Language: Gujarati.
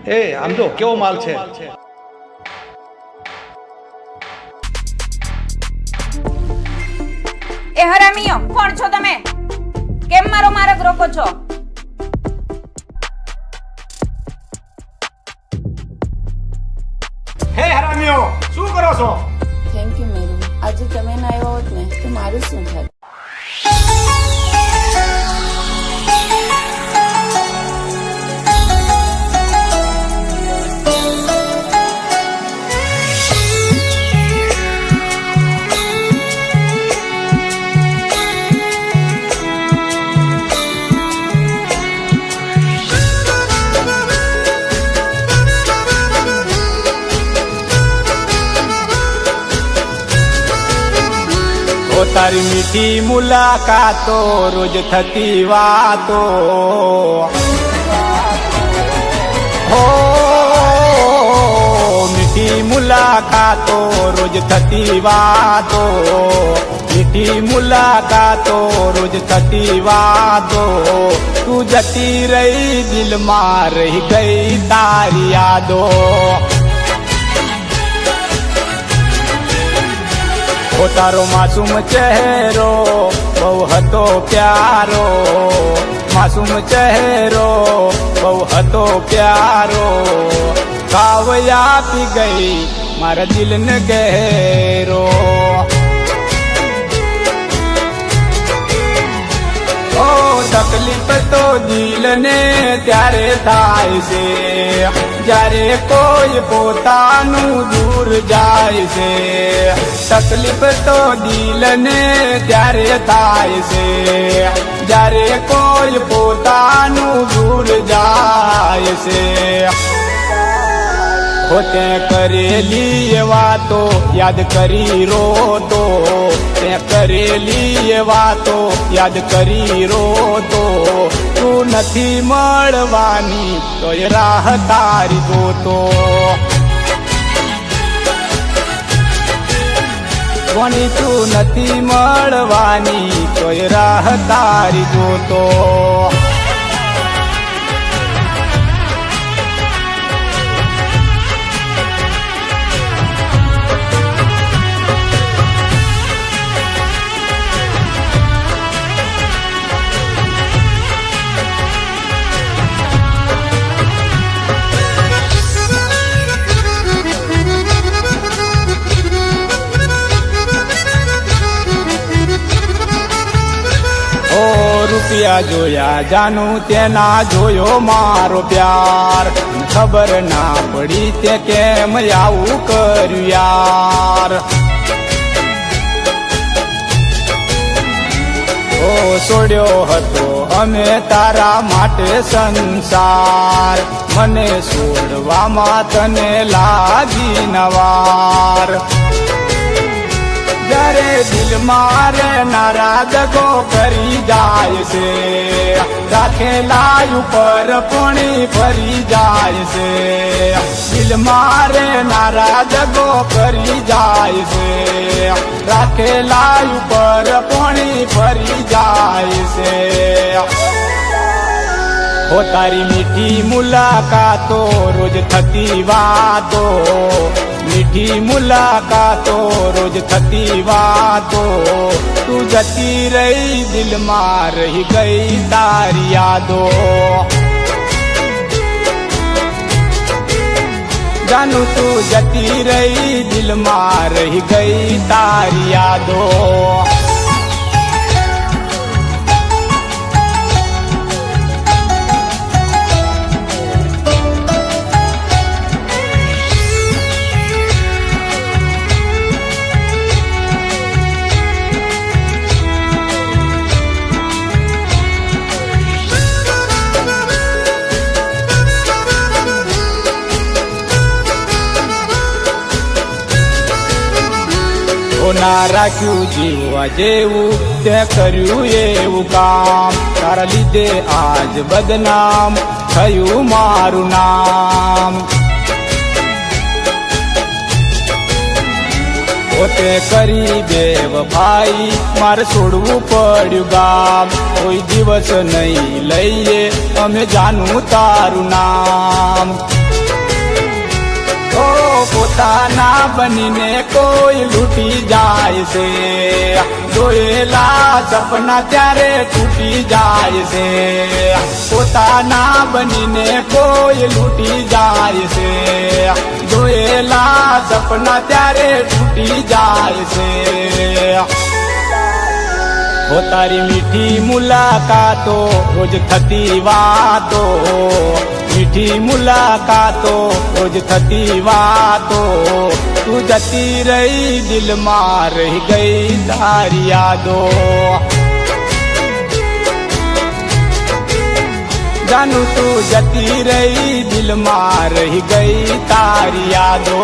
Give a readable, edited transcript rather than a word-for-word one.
એ આમ જો કેવો માલ છે. એ હરામીઓ, કોણ છો તમે? કેમ મારો માર્ગ રોકો છો? હે હરામીઓ, શું કરો છો? Thank you Meru. આજે તમે ના આવ્યા હોત ને તો મારું શું થાત? તારી મીઠી મુલાકાતો રોજ થતી વાતો, હો મીઠી મુલાકાતો રોજ થતી વાતો, મીઠી મુલાકાતો રોજ થતી વાતો. તું જતી રહી દિલમાં રહી ગઈ તારી યાદો. ઓ તારો માસૂમ ચહેરો બહુ હતો પ્યારો, માસૂમ ચહેરો બહુ હતો પ્યારો. કાવયા આપી ગઈ મારા દિલને ગહેરો. ઓ તકલીફ તો દિલને ત્યારે થાય છે જ્યારે કોઈ પોતાનું દૂર જાય છે. તકલીફ તો દિલને ત્યારે થાય છે જ્યારે કોઈ પોતાનું દૂર જાય છે. તે કરેલી વાતો યાદ કરી રોતો, તે કરેલી વાતો યાદ કરી રોતો. તું નથી મળવાની તોય રાહ તારી જોતો. કોની તું નથી મળવાની તોય રાહ તારી જોતો. રૂપિયા જોયા જાનું તેના જોયો મારો પ્યાર. ખબર ના પડી તે કેમ આવું કર્યું યાર. ઓ છોડ્યો હતો અમે તારા માટે સંસાર, મને છોડવામાં તને લાગી નવાર. જ્યારે દિલ મારે નારાજગો કરી જાય છે, રાખેલા ઉપર પાણી ફરી જાય છે. દિલ મારે નારાજગો કરી જાય છે, રાખેલા ઉપર પાણી ફરી જાય છે. હો તારી મીઠી મુલાકાતો રોજ થતી વાતો, મીઠી મુલાકાતો રોજ થતી વાતો. તું જતી રહી દિલમાં રહી ગઈ તારી યાદો. જાનું તું જતી રહી દિલમાં રહી ગઈ તારી યાદો. ના રાખ્યું જીવવા જેવું તે કર્યું એવું કામ. તારા લીધે આજ બદનામ થયું મારું નામ. પોતે કરી બેવફાઈ મારે છોડવું પડ્યું ગામ. કોઈ દિવસ નહીં લઈએ અમે જાનું તારું નામ. પોતાના બનીને કોઈ લૂટી જાય છે, જોયેલા સપના ત્યારે તૂટી જાય છે. પોતાના બનીને કોઈ લૂટી જાય છે, જોયેલા સપના ત્યારે તૂટી જાય છે. હો તારી મીઠી મુલાકાતો રોજ થતી વાતો, મીઠી મુલાકાતો રોજ થતી વાતો, તું જતી રહી દિલમાં રહી ગઈ તારી યાદો. જાનું તું જતી રહી દિલમાં રહી ગઈ તારી યાદો.